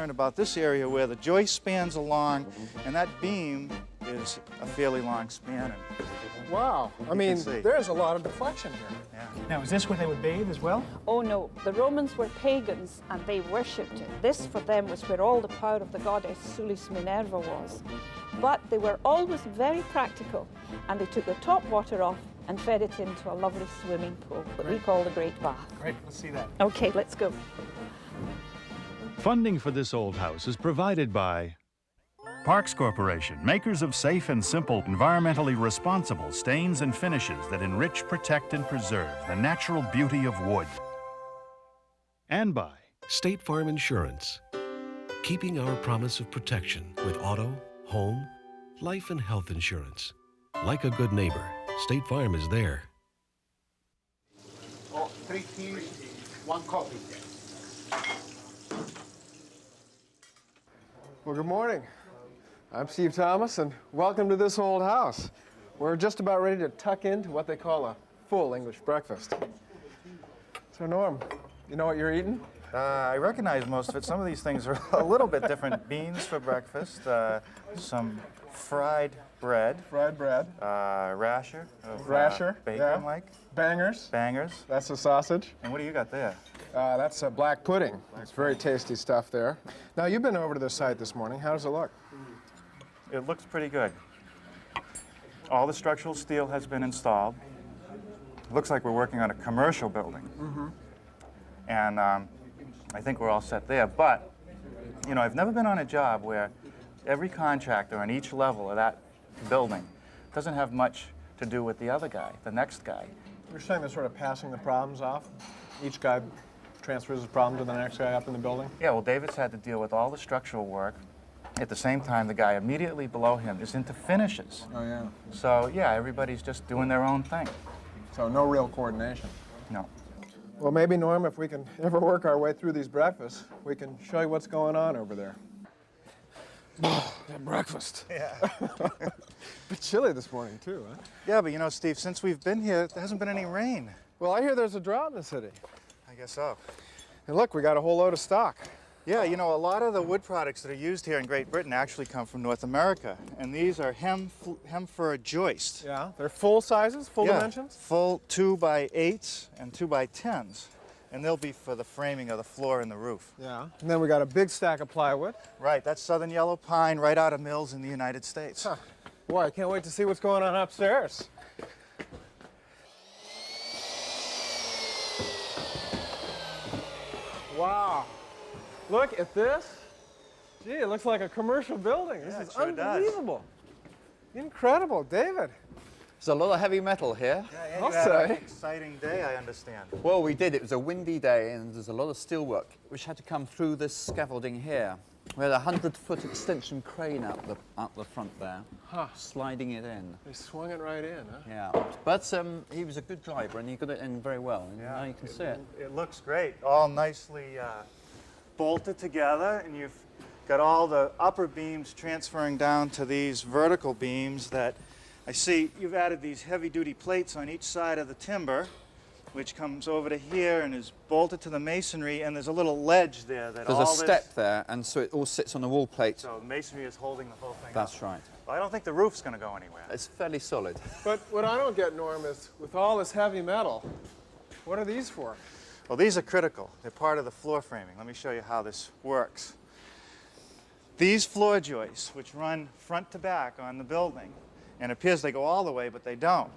concerned about this area where the joist spans along, and that beam is a fairly long span. Wow. I mean, there's a lot of deflection here. Yeah. Now, is this where they would bathe as well? Oh no, the Romans were pagans and they worshipped it. This for them was where all the power of the goddess Sulis Minerva was. But they were always very practical, and they took the top water off and fed it into a lovely swimming pool that we call the Great Bath. Great, let's see that. Okay, let's go. Funding for this old house is provided by Parks Corporation, makers of safe and simple, environmentally responsible stains and finishes that enrich, protect, and preserve the natural beauty of wood. and by State Farm Insurance, keeping our promise of protection with auto, home, life and health insurance. Like a good neighbor, State Farm is there. Oh, 3 tea, 1 coffee. Well, good morning. I'm Steve Thomas, and welcome to this old house. We're just about ready to tuck into what they call a full English breakfast. So, Norm, you know what you're eating? I recognize most of it. Some of these things are a little bit different. Beans for breakfast, some fried bread. Fried bread. Rasher. Rasher, Bacon, like. Bangers. Bangers. That's a sausage. And what do you got there? That's a black pudding. It's very tasty stuff there. Now, you've been over to this site this morning. How does it look? It looks pretty good. All the structural steel has been installed. Looks like we're working on a commercial building. Mm-hmm. And I think we're all set there. But, you know, I've never been on a job where every contractor on each level of that building doesn't have much to do with the other guy, the next guy. You're saying they're sort of passing the problems off? Each guy transfers his problem to the next guy up in the building? Yeah, well, David's had to deal with all the structural work. At the same time, the guy immediately below him is into finishes. Oh, yeah. So, yeah, everybody's just doing their own thing. So no real coordination? No. Well, maybe, Norm, if we can ever work our way through these breakfasts, we can show you what's going on over there. Oh, that breakfast. Yeah. Bit chilly this morning, too, huh? Yeah, but you know, Steve, since we've been here, there hasn't been any rain. Well, I hear there's a drought in the city. I guess so. And look, we got a whole load of stock. Yeah, you know, a lot of the wood products that are used here in Great Britain actually come from North America. And these are hem for a joist. Yeah, they're full sizes, full dimensions? Full 2x8s and 2x10s. And they'll be for the framing of the floor and the roof. Yeah. And then we got a big stack of plywood. Right, that's southern yellow pine right out of mills in the United States. Huh. Boy, I can't wait to see what's going on upstairs. Wow. Look at this. Gee, it looks like a commercial building. This is sure unbelievable. Incredible. David. There's a lot of heavy metal here. Yeah, I'll you had an say. exciting day, I understand. Well, we did. It was a windy day, and there's a lot of steelwork which had to come through this scaffolding here. We had a 100-foot extension crane up the front there, sliding it in. They swung it right in, huh? Yeah, but he was a good driver, and he got it in very well. And now you can see it. It looks great, all nicely bolted together, and you've got all the upper beams transferring down to these vertical beams that I see you've added these heavy-duty plates on each side of the timber, which comes over to here and is bolted to the masonry, and there's a little ledge there that There's a step there, and so it all sits on the wall plate. So the masonry is holding the whole thing That's up. right. Well, I don't think the roof's going to go anywhere. It's fairly solid. But what I don't get, Norm, is with all this heavy metal, what are these for? Well, these are critical. They're part of the floor framing. Let me show you how this works. These floor joists, which run front to back on the building, and it appears they go all the way, but they don't.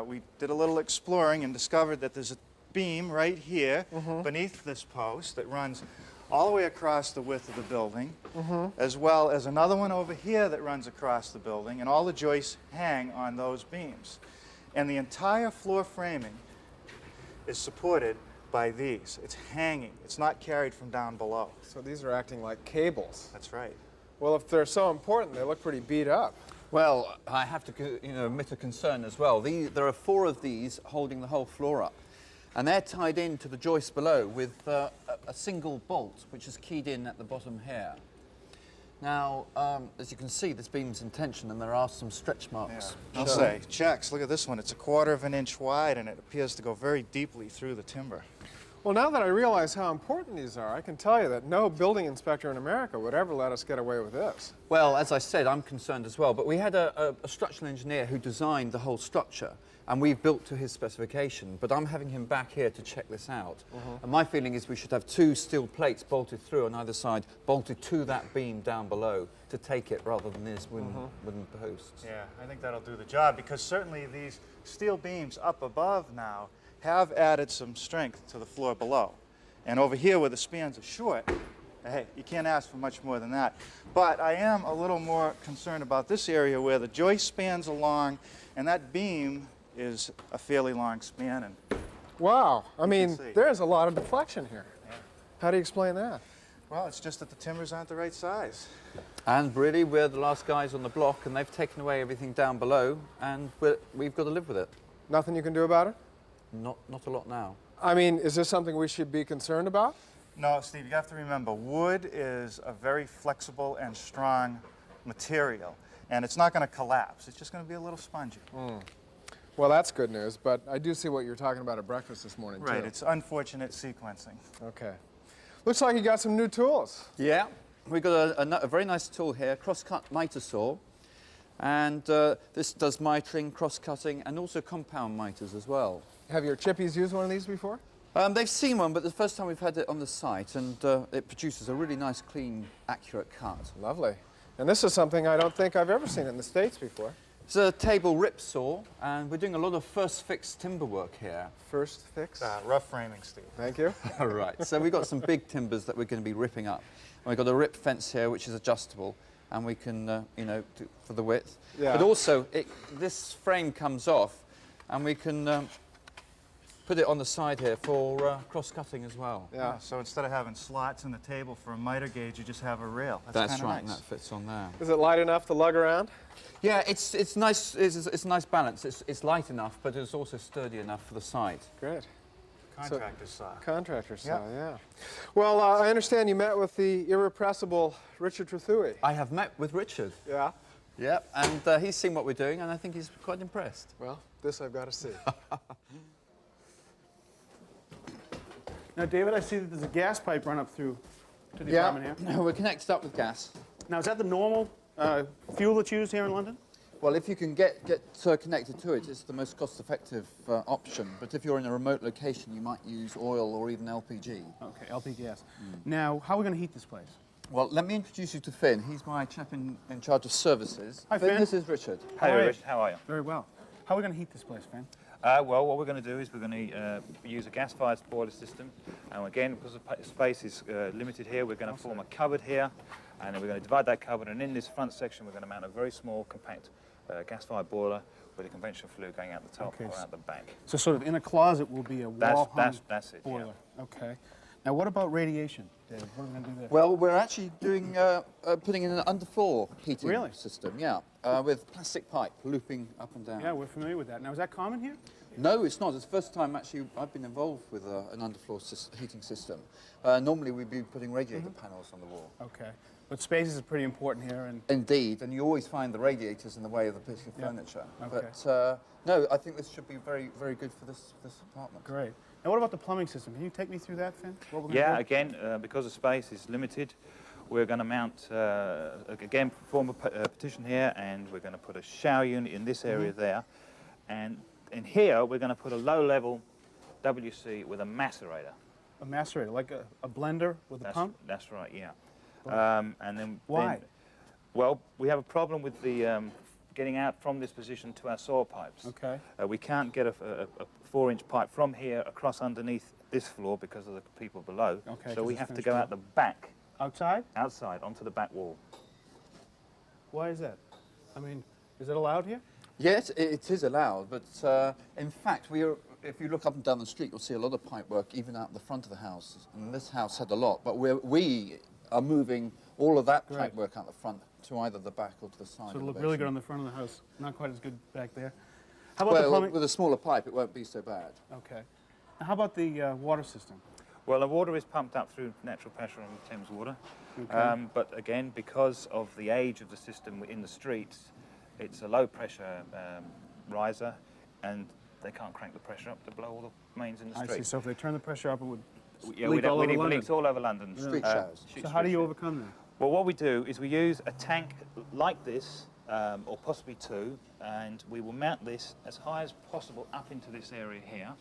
We did a little exploring and discovered that there's a beam right here beneath this post that runs all the way across the width of the building, as well as another one over here that runs across the building, and all the joists hang on those beams. And the entire floor framing is supported by these. It's hanging. It's not carried from down below. So these are acting like cables. That's right. Well, if they're so important, they look pretty beat up. Well, I have to admit a concern as well. There are 4 of these holding the whole floor up, and they're tied into the joist below with a single bolt, which is keyed in at the bottom here. Now, as you can see, this beam's in tension, and there are some stretch marks. Yeah. I'll say, checks. Look at this one. It's a 1/4 of an inch wide, and it appears to go very deeply through the timber. Well, now that I realize how important these are, I can tell you that no building inspector in America would ever let us get away with this. Well, as I said, I'm concerned as well, but we had a structural engineer who designed the whole structure, and we've built to his specification, but I'm having him back here to check this out. And my feeling is we should have 2 steel plates bolted through on either side, bolted to that beam down below to take it rather than these wooden posts. Yeah, I think that'll do the job, because certainly these steel beams up above now have added some strength to the floor below. And over here where the spans are short, hey, you can't ask for much more than that. But I am a little more concerned about this area where the joist spans are long and that beam is a fairly long span. And wow, I mean, there's a lot of deflection here. Yeah. How do you explain that? Well, it's just that the timbers aren't the right size. And really, we're the last guys on the block, and they've taken away everything down below, and we've got to live with it. Nothing you can do about it? Not a lot now. I mean, is this something we should be concerned about? No, Steve, you have to remember, wood is a very flexible and strong material, and it's not going to collapse. It's just going to be a little spongy. Well, that's good news, but I do see what you were talking about at breakfast this morning, Right, too. it's unfortunate sequencing. Okay. Looks like you got some new tools. Yeah, we've got a very nice tool here, cross-cut miter saw. And this does mitering, cross-cutting, and also compound miters as well. Have your chippies used one of these before? They've seen one, but the first time we've had it on the site, and it produces a really nice, clean, accurate cut. Lovely. And this is something I don't think I've ever seen in the States before. It's a table rip saw, and we're doing a lot of first fix timber work here. First fix? Rough framing, Steve. Thank you. All right, so we've got some big timbers that we're going to be ripping up. And we've got a rip fence here, which is adjustable, and we can, you know, do for the width. Yeah. But also, this frame comes off, and we can put it on the side here for cross-cutting as well. Yeah. So instead of having slots in the table for a miter gauge, you just have a rail. That's kinda right, nice. and that fits on there. Is it light enough to lug around? Yeah, it's nice. It's a nice balance. It's light enough, but it's also sturdy enough for the site. Great. Contractor's saw. Contractor saw, Yep. yeah. Well, I understand you met with the irrepressible Richard Trethewey. I have met with Richard. Yeah. Yep, and he's seen what we're doing, and I think he's quite impressed. Well, this I've got to see. Now, David, I see that there's a gas pipe run up through to the apartment here. We're connected up with gas. Now, is that the normal fuel that's used here in London? Well, if you can get connected to it, it's the most cost-effective option. But if you're in a remote location, you might use oil or even LPG. Okay, LP gas. Now, how are we going to heat this place? Well, let me introduce you to Finn. He's my chap in charge of services. Hi, Finn. This is Richard. Hi, Rich. How are you? Very well. How are we going to heat this place, Finn? Well, what we're going to do is we're going to use a gas-fired boiler system. And again, because the space is limited here, we're going to form a cupboard here. And then we're going to divide that cupboard. And in this front section, we're going to mount a very small, compact gas-fired boiler with a conventional flue going out the top Okay, or out the back. So sort of in a closet will be a wall-hung That's it, boiler. Okay. Now, what about radiation, David? What are we going to do there? Well, we're actually doing putting in an underfloor heating Really? system, yeah, with plastic pipe looping up and down. Yeah, we're familiar with that. Now, is that common here? No, it's not. It's the first time actually I've been involved with an underfloor heating system. Normally we'd be putting radiator panels on the wall. Okay. But space is pretty important here. And Indeed, and you always find the radiators in the way of the piece of furniture. Okay. But no, I think this should be very, very good for this apartment. great. Now, what about the plumbing system? Can you take me through that, Finn? What we're gonna Yeah, do? again, because the space is limited, we're going to mount, again, form a partition here, and we're going to put a shower unit in this area there. And in here, we're going to put a low-level WC with a macerator. A macerator, like a blender with a pump? That's right, yeah. And then Why? Well, we have a problem with the getting out from this position to our soil pipes. Okay. We can't get a 4-inch pipe from here across underneath this floor because of the people below. Okay, so 'cause we it's have to finished go up. out the back, Outside? outside, onto the back wall. Why is that? I mean, is it allowed here? Yes, it is allowed, but in fact, if you look up and down the street, you'll see a lot of pipe work even out the front of the house. And this house had a lot, but we are moving all of that pipe work out the front to either the back or to the side. So it'll of look the really good basement. on the front of the house. Not quite as good back there. How about the Well, plumbing? with a smaller pipe, it won't be so bad. Okay. Now, how about the water system? Well, the water is pumped up through natural pressure on the Thames water. Okay. But again, because of the age of the system in the streets, it's a low-pressure riser, and they can't crank the pressure up to blow all the mains in the I street. see. So if they turn the pressure up, it would Yeah, leak all over we'd London. leaks all over London. Street showers. So how do you overcome that? Well, what we do is we use a tank like this, or possibly two, and we will mount this as high as possible up into this area here.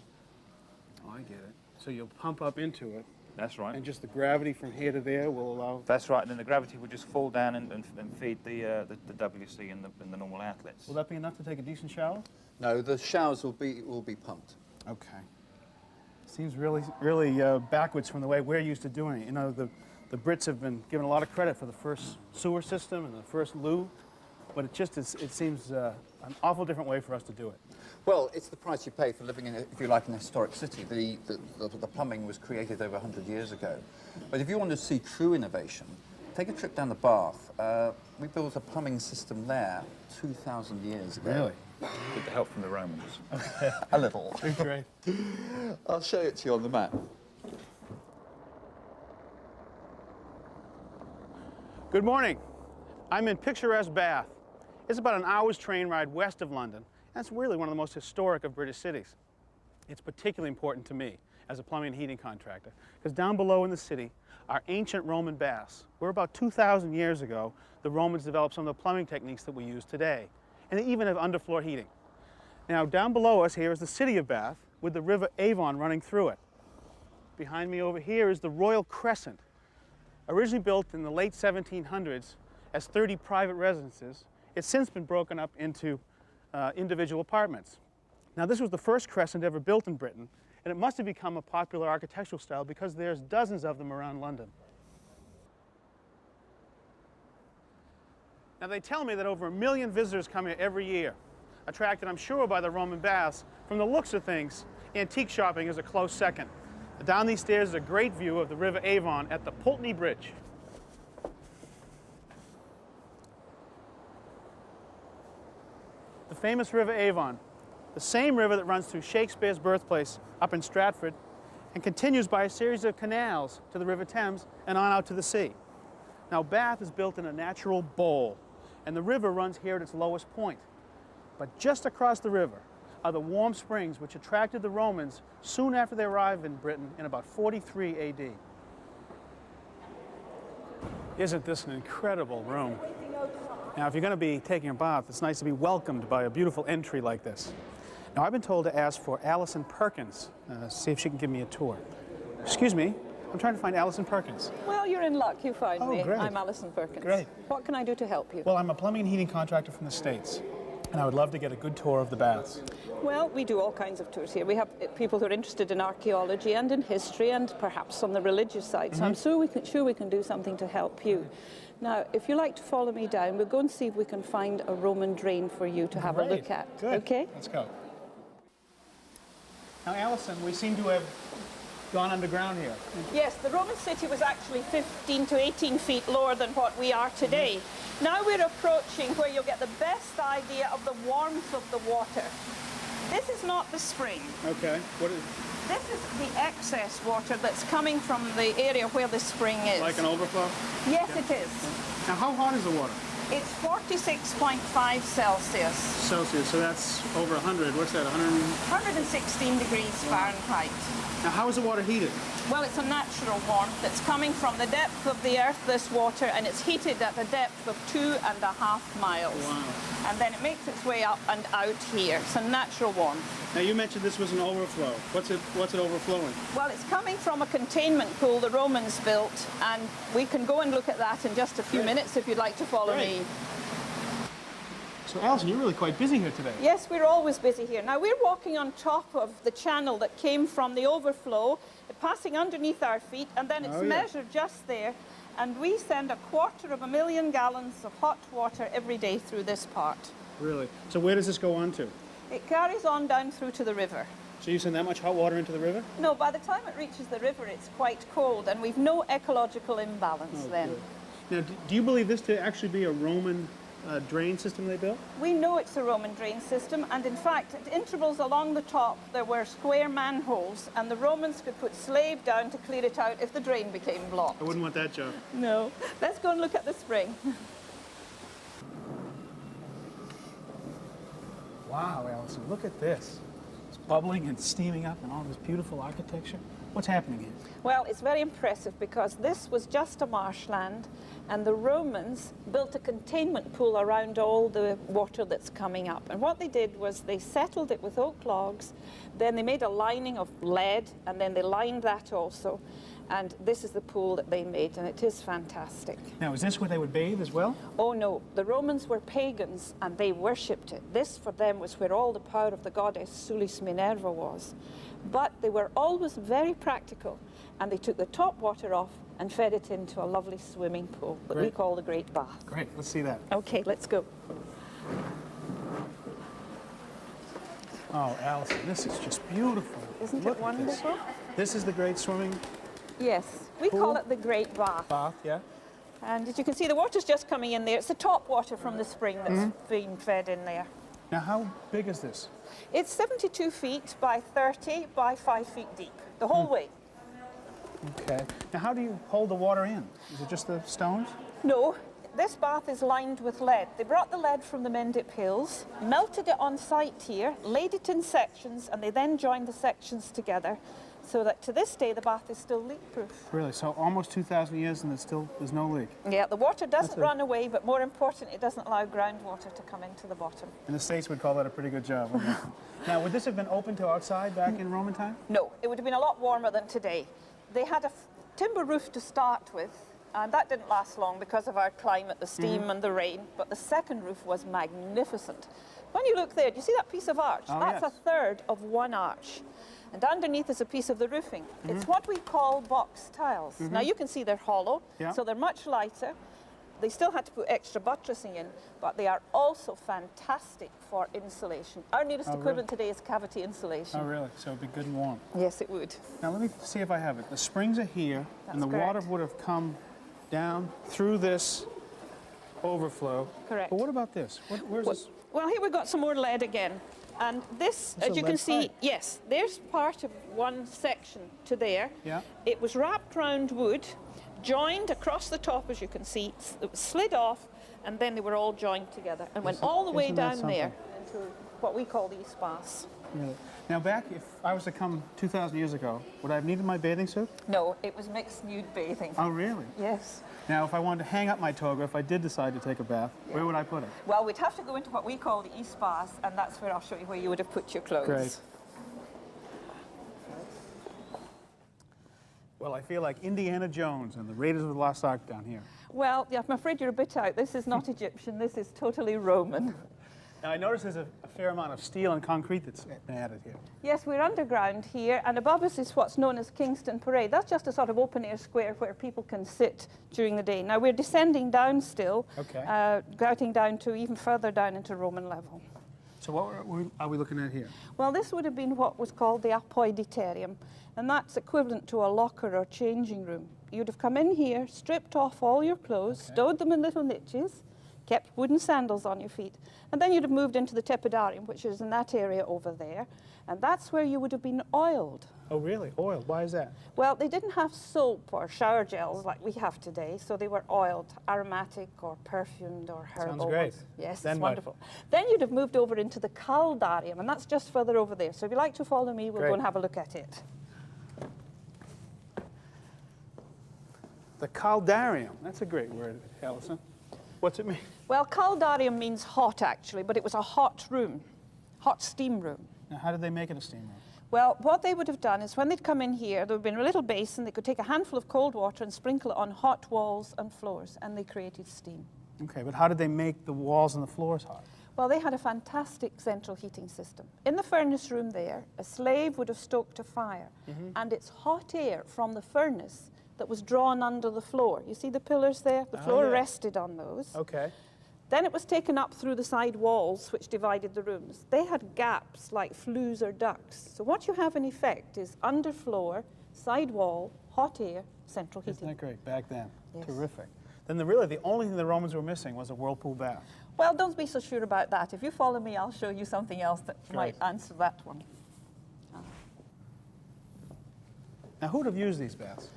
Oh, I get it. So you'll pump up into it, That's right. and just the gravity from here to there will allow... That's right, and then the gravity will just fall down and feed the WC and the normal outlets. Will that be enough to take a decent shower? No, the showers will be pumped. Okay. Seems really backwards from the way we're used to doing it. You know, the Brits have been given a lot of credit for the first sewer system and the first loo, but it seems an awful different way for us to do it. Well, it's the price you pay for living in, if you like, an historic city. The plumbing was created over 100 years ago. But if you want to see true innovation, take a trip down the Bath. We built a plumbing system there 2,000 years ago. Really? With the help from the Romans. A little. Great. I'll show it to you on the map. Good morning. I'm in picturesque Bath. It's about an hour's train ride west of London, and it's really one of the most historic of British cities. It's particularly important to me as a plumbing and heating contractor, because down below in the city are ancient Roman baths, where about 2,000 years ago, the Romans developed some of the plumbing techniques that we use today, and they even have underfloor heating. Now, down below us here is the city of Bath, with the River Avon running through it. Behind me over here is the Royal Crescent, originally built in the late 1700s as 30 private residences. It's since been broken up into individual apartments. Now, this was the first crescent ever built in Britain, and it must have become a popular architectural style because there's dozens of them around London. Now, they tell me that over 1 million visitors come here every year, attracted, I'm sure, by the Roman baths. From the looks of things, antique shopping is a close second. Down these stairs is a great view of the River Avon at the Pulteney Bridge. The famous River Avon, the same river that runs through Shakespeare's birthplace up in Stratford and continues by a series of canals to the River Thames and on out to the sea. Now, Bath is built in a natural bowl, and the river runs here at its lowest point. But just across the river are the warm springs which attracted the Romans soon after they arrived in Britain in about 43 AD. Isn't this an incredible room? Now, if you're going to be taking a bath, it's nice to be welcomed by a beautiful entry like this. Now, I've been told to ask for Allison Perkins, see if she can give me a tour. Excuse me, I'm trying to find Allison Perkins. Well, you're in luck. You found me. Great. I'm Alison Perkins. Great. What can I do to help you? Well, I'm a plumbing and heating contractor from the States, and I would love to get a good tour of the baths. Well, we do all kinds of tours here. We have people who are interested in archaeology and in history and perhaps on the religious side. So I'm sure we can do something to help you. Now, if you like to follow me down, we'll go and see if we can find a Roman drain for you to have a look at. Good. Okay? Let's go. Now, Allison, we seem to have gone underground here. Yes, the Roman city was actually 15 to 18 feet lower than what we are today. Now we're approaching where you'll get the best idea of the warmth of the water. This is not the spring. Okay. What is This is the excess water that's coming from the area where the spring is. like an overflow? Yes, it is. Now, how hot is the water? It's 46.5 Celsius, Celsius, so that's over 100. What's that, 100? 116 degrees Fahrenheit. Now, how is the water heated? Well, it's a natural warmth that's coming from the depth of the earth, this water, and it's heated at the depth of 2.5 miles. Wow. And then it makes its way up and out here. It's a natural warmth. Now, you mentioned this was an overflow. What's it overflowing? Well, it's coming from a containment pool the Romans built, and we can go and look at that in just a few minutes if you'd like to follow me. So, Alison, you're really quite busy here today. Yes, we're always busy here. Now, we're walking on top of the channel that came from the overflow, passing underneath our feet, and then it's measured just there. And we send 250,000 gallons of hot water every day through this part. Really? So where does this go on to? It carries on down through to the river. So you send that much hot water into the river? No, by the time it reaches the river, it's quite cold, and we've no ecological imbalance then. Good. Now, do you believe this to actually be a Roman drain system they built? We know it's a Roman drain system, and in fact, at intervals along the top, there were square manholes, and the Romans could put slave down to clear it out if the drain became blocked. I wouldn't want that job. No. Let's go and look at the spring. Wow, Allison, look at this. bubbling and steaming up and all this beautiful architecture. What's happening here? Well, it's very impressive because this was just a marshland, and the Romans built a containment pool around all the water that's coming up. And what they did was they settled it with oak logs, then they made a lining of lead, and then they lined that also. And this is the pool that they made, and it is fantastic. Now, is this where they would bathe as well? Oh no, the Romans were pagans and they worshipped it. This for them was where all the power of the goddess Sulis Minerva was. But they were always very practical, and they took the top water off and fed it into a lovely swimming pool that we call the Great Bath. Great, let's see that. Okay, let's go. Oh, Alison, this is just beautiful. Isn't Look it at this. wonderful? This is the great swimming Yes, we Pool? call it the Great Bath. bath, yeah? And as you can see, the water's just coming in there. It's the top water from the spring that's being fed in there. Now, how big is this? It's 72 feet by 30 by 5 feet deep, the whole way. Okay. Now, how do you hold the water in? Is it just the stones? No, this bath is lined with lead. They brought the lead from the Mendip Hills, melted it on site here, laid it in sections, and they then joined the sections together so that to this day the bath is still leak-proof. Really? So almost 2,000 years and there's no leak? Yeah, the water doesn't run away, but more important, it doesn't allow groundwater to come into the bottom. In the States, we'd call that a pretty good job, wouldn't it? Now, would this have been open to outside back in Roman time? No, it would have been a lot warmer than today. They had a timber roof to start with, and that didn't last long because of our climate, the steam and the rain, but the second roof was magnificent. When you look there, do you see that piece of arch? Oh, That's yes. a third of one arch. And underneath is a piece of the roofing. It's what we call box tiles. Now you can see they're hollow, Yeah. so they're much lighter. They still had to put extra buttressing in, but they are also fantastic for insulation. Our nearest equivalent today is cavity insulation. Oh, really? So it'd be good and warm. Yes, it would. Now, let me see if I have it. The springs are here, and the That's water correct. would have come down through this overflow. Correct. But what about this? Where's this? Well, here we've got some more lead again. And this, It's as a you can lead see, pipe. yes, there's part of one section to there. Yeah. It was wrapped round wood, joined across the top, as you can see. It was slid off, and then they were all joined together and went all the way isn't that down there into what we call the East Baths. Really? Now, back, if I was to come 2,000 years ago, would I have needed my bathing suit? No, it was mixed nude bathing. Oh, really? Yes. Now, if I wanted to hang up my toga, if I did decide to take a bath, where would I put it? Well, we'd have to go into what we call the East Baths, and that's where I'll show you where you would have put your clothes. Great. Well, I feel like Indiana Jones and the Raiders of the Lost Ark down here. Well, yeah, I'm afraid you're a bit out. This is not Egyptian. This is totally Roman. Now, I notice there's a fair amount of steel and concrete that's been added here. Yes, we're underground here, and above us is what's known as Kingston Parade. That's just a sort of open-air square where people can sit during the day. Now, we're descending down still, grouting down to even further down into Roman level. So what are we looking at here? Well, this would have been what was called the apoiditerium, and that's equivalent to a locker or changing room. You'd have come in here, stripped off all your clothes, stowed them in little niches, kept wooden sandals on your feet, and then you'd have moved into the tepidarium, which is in that area over there, and that's where you would have been oiled. Oh, really? Oiled? Why is that? Well, they didn't have soap or shower gels like we have today, so they were oiled, aromatic or perfumed or herbal. Sounds great. ones. Yes, Then it's what? wonderful. Then you'd have moved over into the caldarium, and that's just further over there. So if you'd like to follow me, we'll Great. go and have a look at it. The caldarium. That's a great word, Alison. What's it mean? Well, caldarium means hot, actually, but it was a hot room, hot steam room. Now, how did they make it a steam room? Well, what they would have done is when they'd come in here, there would have been a little basin. They could take a handful of cold water and sprinkle it on hot walls and floors, and they created steam. Okay, but how did they make the walls and the floors hot? Well, they had a fantastic central heating system. In the furnace room there, a slave would have stoked a fire, and it's hot air from the furnace that was drawn under the floor. You see the pillars there? The floor yes. rested on those. Okay. Then it was taken up through the side walls, which divided the rooms. They had gaps like flues or ducts. So what you have in effect is underfloor, side wall, hot air, central heating. Isn't that great, back then? Yes. Terrific. Then the only thing the Romans were missing was a whirlpool bath. Well, don't be so sure about that. If you follow me, I'll show you something else that might answer that one. Now, who would have used these baths?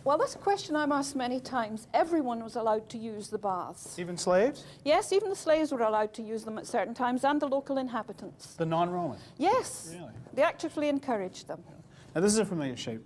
Well, that's a question I'm asked many times. Everyone was allowed to use the baths. Even slaves? Yes, even the slaves were allowed to use them at certain times, and the local inhabitants. The non-Roman? Yes. Really? They actively encouraged them. Now, this is a familiar shape.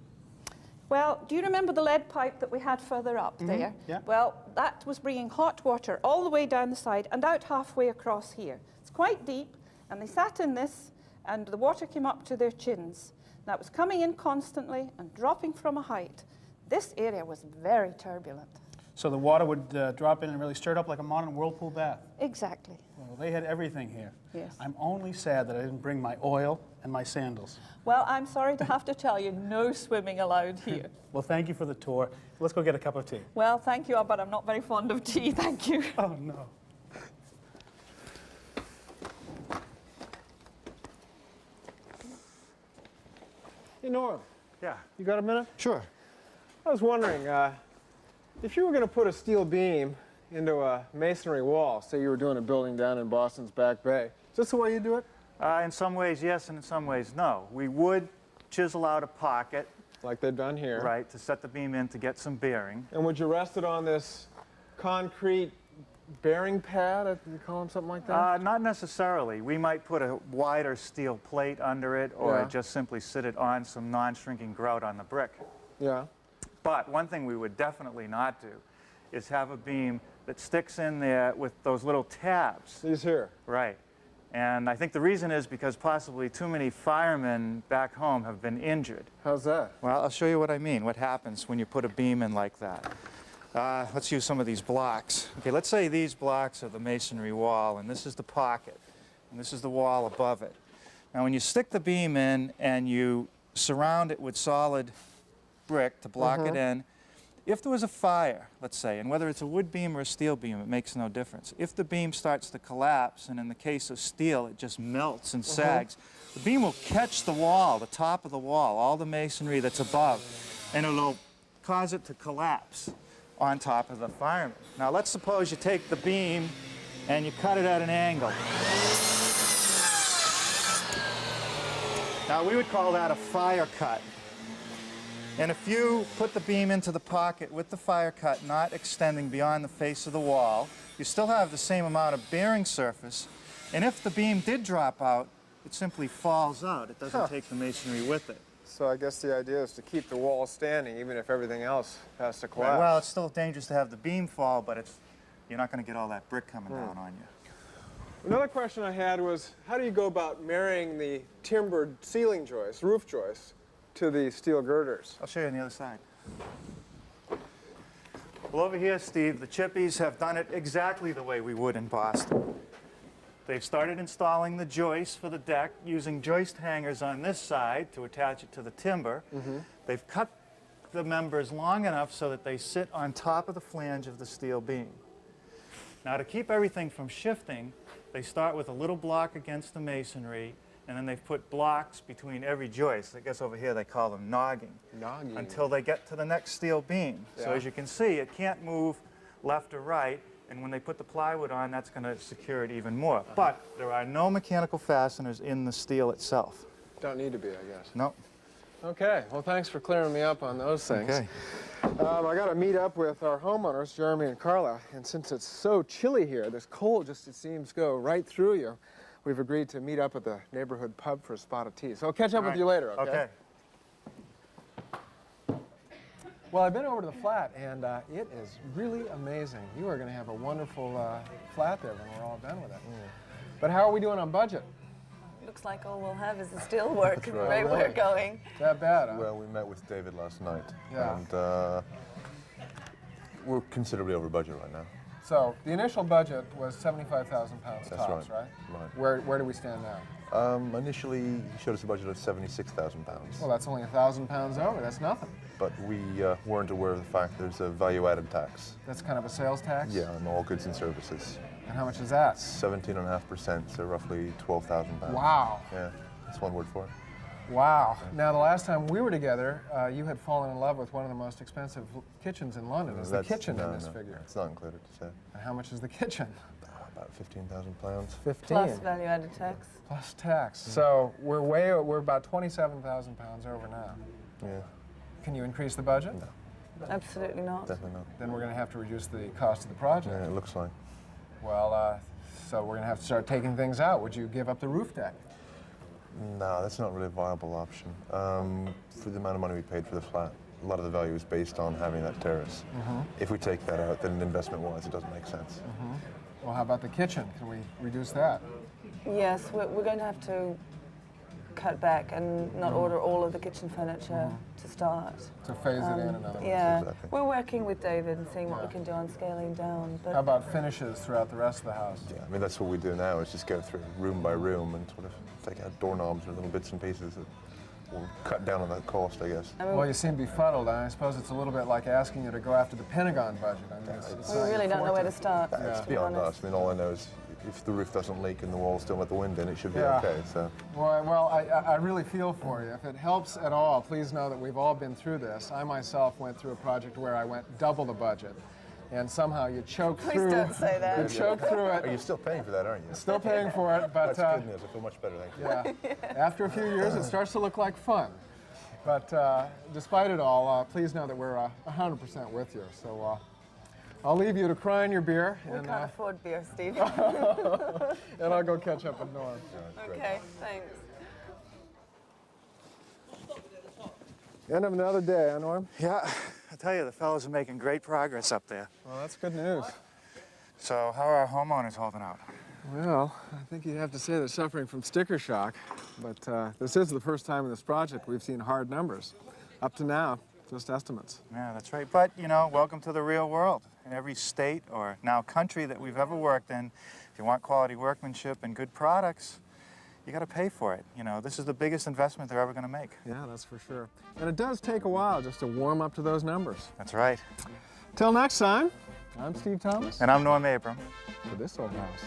Well, do you remember the lead pipe that we had further up there? Yeah. Well, that was bringing hot water all the way down the side and out halfway across here. It's quite deep, and they sat in this, and the water came up to their chins. That was coming in constantly and dropping from a height. This area was very turbulent. So the water would drop in and really stir it up like a modern whirlpool bath. Exactly. Well, they had everything here. Yes. I'm only sad that I didn't bring my oil and my sandals. Well, I'm sorry to have to tell you, no swimming allowed here. Well, thank you for the tour. Let's go get a cup of tea. Well, thank you, but I'm not very fond of tea, thank you. Oh, no. Hey, Norm, Yeah. you got a minute? Sure. I was wondering, if you were going to put a steel beam into a masonry wall, say you were doing a building down in Boston's Back Bay, is this the way you do it? In some ways, yes, and in some ways, no. We would chisel out a pocket, Like they've done here. right, to set the beam in to get some bearing. And would you rest it on this concrete bearing pad? Do you call them something like that? Not necessarily. We might put a wider steel plate under it, or Yeah. just simply sit it on some non-shrinking grout on the brick. Yeah. But one thing we would definitely not do is have a beam that sticks in there with those little tabs. These here. Right. And I think the reason is because possibly too many firemen back home have been injured. How's that? Well, I'll show you what I mean, what happens when you put a beam in like that. Let's use some of these blocks. Okay, let's say these blocks are the masonry wall, and this is the pocket, and this is the wall above it. Now, when you stick the beam in and you surround it with solid brick to block it in, if there was a fire, let's say, and whether it's a wood beam or a steel beam, it makes no difference. If the beam starts to collapse, and in the case of steel, it just melts and sags, the beam will catch the wall, the top of the wall, all the masonry that's above, and it'll cause it to collapse on top of the fireman. Now, let's suppose you take the beam and you cut it at an angle. Now, we would call that a fire cut. And if you put the beam into the pocket with the fire cut not extending beyond the face of the wall, you still have the same amount of bearing surface. And if the beam did drop out, it simply falls out. It doesn't take the masonry with it. So I guess the idea is to keep the wall standing even if everything else has to collapse. Well, it's still dangerous to have the beam fall, but you're not going to get all that brick coming down on you. Another question I had was, how do you go about marrying the timbered ceiling joists, roof joists, to the steel girders? I'll show you on the other side. Well, over here, Steve, the Chippies have done it exactly the way we would in Boston. They've started installing the joists for the deck using joist hangers on this side to attach it to the timber. They've cut the members long enough so that they sit on top of the flange of the steel beam. Now, to keep everything from shifting, they start with a little block against the masonry, and then they've put blocks between every joist. I guess over here they call them nogging. Nogging. Until they get to the next steel beam. So Yeah. as you can see, it can't move left or right, and when they put the plywood on, that's going to secure it even more. But there are no mechanical fasteners in the steel itself. Don't need to be, I guess. No. Okay, well, thanks for clearing me up on those things. Okay. I got to meet up with our homeowners, Jeremy and Carla, and since it's so chilly here, this cold just, it seems, go right through you. We've agreed to meet up at the neighborhood pub for a spot of tea. So I'll catch up with you later, okay? Okay. Well, I've been over to the flat, and it is really amazing. You are going to have a wonderful flat there when we're all done with it. But how are we doing on budget? Looks like all we'll have is the steel work, That's the right. way we're going. Is that bad, huh? Well, we met with David last night, Yeah. and we're considerably over budget right now. So the initial budget was 75,000 pounds That's tops, right. right? Where do we stand now? Initially, he showed us a budget of 76,000 pounds. Well, that's only 1,000 pounds over. That's nothing. But we weren't aware of the fact there's a value-added tax. That's kind of a sales tax? Yeah, on all goods and services. And how much is that? 17.5%, so roughly 12,000 pounds. Wow. Yeah, that's one word for it. Wow. Now, the last time we were together, you had fallen in love with one of the most expensive kitchens in London. Is the kitchen in this figure? It's not included, so. And how much is the kitchen? About 15,000 pounds. 15. Plus value-added tax. Plus tax. So we're about 27,000 pounds over now. Yeah. Can you increase the budget? No. Absolutely not. Definitely not. Then we're going to have to reduce the cost of the project. Yeah, it looks like. Well, so we're going to have to start taking things out. Would you give up the roof deck? No, that's not really a viable option. For the amount of money we paid for the flat, a lot of the value is based on having that terrace. If we take that out, then investment-wise, it doesn't make sense. Well, how about the kitchen? Can we reduce that? Yes, we're going to have to cut back and not order all of the kitchen furniture to start. To phase it in, in other words. Yeah, Exactly. we're working with David and seeing what we can do on scaling down. But How about finishes throughout the rest of the house? Yeah, I mean, that's what we do now, is just go through room by room and sort of take out doorknobs or little bits and pieces that will cut down on that cost, I guess. Well, you seem befuddled, and I suppose it's a little bit like asking you to go after the Pentagon budget. I mean, it's we not really your don't know where to forte. start. It's to be beyond honest. us. I mean, all I know is if the roof doesn't leak and the walls still let the wind in, it should be Yeah. okay. So. Well, I really feel for you. If it helps at all, please know that we've all been through this. I myself went through a project where I went double the budget, and somehow you choke Please through. don't say that. You choke through it. Are you still paying for that, aren't you? Still paying for it, but That's good news. I feel much better, thank you. yeah. After a few years, it starts to look like fun. But despite it all, please know that we're 100% with you. So I'll leave you to cry in your beer. We can't afford beer, Steve. And I'll go catch up with Norm. Okay, thanks. End of another day, huh, Norm? Yeah, I tell you, the fellows are making great progress up there. Well, that's good news. So how are our homeowners holding out? Well, I think you'd have to say they're suffering from sticker shock, but this is the first time in this project we've seen hard numbers. Up to now, just estimates. Yeah, that's right. But, you know, welcome to the real world. In every state or now country that we've ever worked in, if you want quality workmanship and good products, you got to pay for it. You know, this is the biggest investment they're ever going to make. Yeah, that's for sure. And it does take a while just to warm up to those numbers. That's right. Till next time, I'm Steve Thomas. And I'm Norm Abram. For this old house.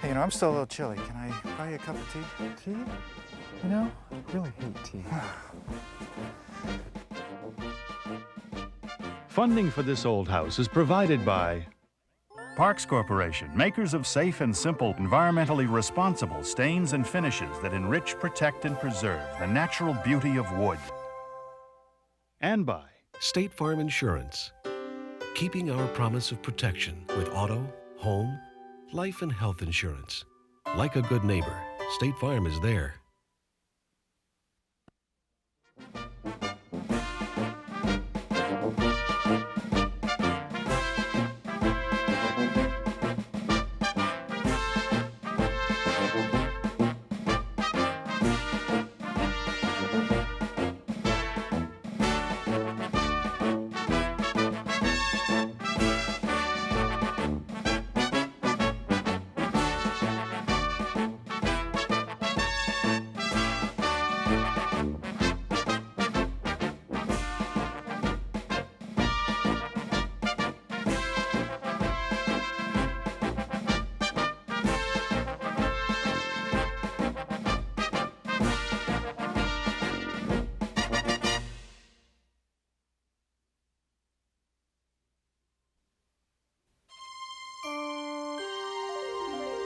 Hey, you know, I'm still a little chilly. Can I buy you a cup of tea? Tea? You know, I really hate tea. Funding for this old house is provided by Parks Corporation, makers of safe and simple, environmentally responsible stains and finishes that enrich, protect, and preserve the natural beauty of wood. and by State Farm Insurance. Keeping our promise of protection with auto, home, life and health insurance. Like a good neighbor, State Farm is there.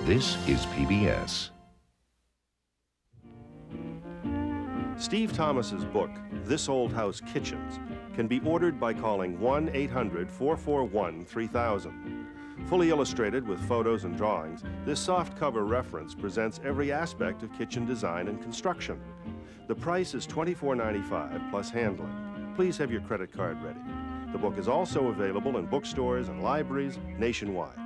This is PBS. Steve Thomas's book, This Old House Kitchens, can be ordered by calling 1-800-441-3000. Fully illustrated with photos and drawings, this softcover reference presents every aspect of kitchen design and construction. The price is $24.95 plus handling. Please have your credit card ready. The book is also available in bookstores and libraries nationwide.